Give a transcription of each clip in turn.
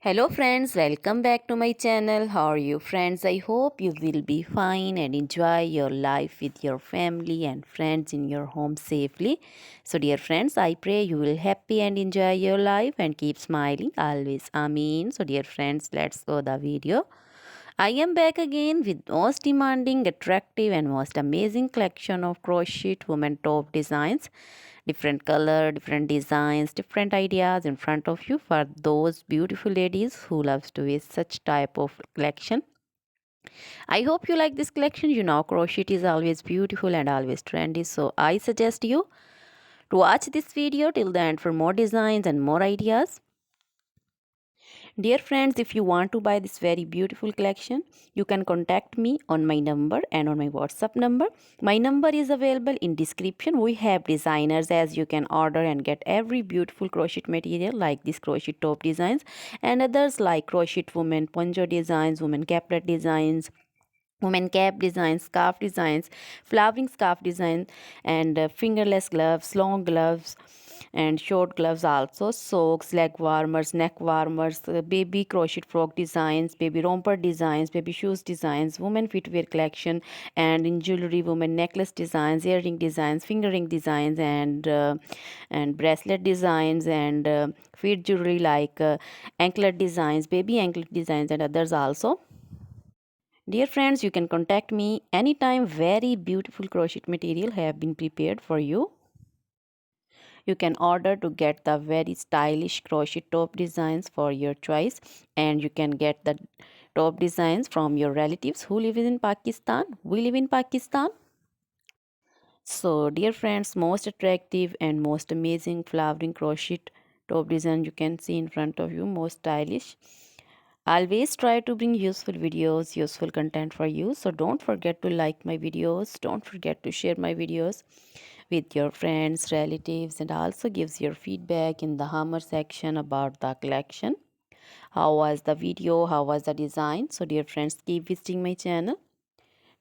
Hello friends, welcome back to my channel. How are you friends? I hope you will be fine and enjoy your life with your family and friends in your home safely. So dear friends, I pray you will happy and enjoy your life and keep smiling always. Amen. So dear friends, let's go the video. I am back again with most demanding, attractive and most amazing collection of crochet women top designs. Different color, different designs, different ideas in front of you for those beautiful ladies who loves to wear such type of collection. I hope you like this collection. You know crochet is always beautiful and always trendy. So I suggest you to watch this video till the end for more designs and more ideas. Dear friends, if you want to buy this very beautiful collection, you can contact me on my number and on my WhatsApp number. My number is available in description. We have designers as you can order and get every beautiful crochet material like this crochet top designs and others like crochet women poncho designs, women caplet designs, women cap designs, scarf designs, flowering scarf design, and fingerless gloves, long gloves, and short gloves also, socks, leg warmers, neck warmers, baby crochet frog designs, baby romper designs, baby shoes designs, women footwear collection, and in jewelry, women necklace designs, earring designs, finger ring designs, and bracelet designs, and feet jewelry like anklet designs, baby anklet designs, and others also. Dear friends, you can contact me anytime. Very beautiful crochet material have been prepared for you. You can order to get the very stylish crochet top designs for your choice, and you can get the top designs from your relatives who live in Pakistan. We live in Pakistan. So, dear friends, most attractive and most amazing flowering crochet top design you can see in front of you, most stylish. Always try to bring useful videos, useful content for you. So don't forget to like my videos. Don't forget to share my videos with your friends, relatives, and also gives your feedback in the hammer section about the collection. How was the video? How was the design? So dear friends, keep visiting my channel.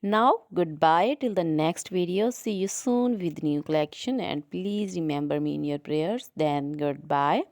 Now goodbye till the next video. See you soon with new collection and please remember me in your prayers. Then goodbye.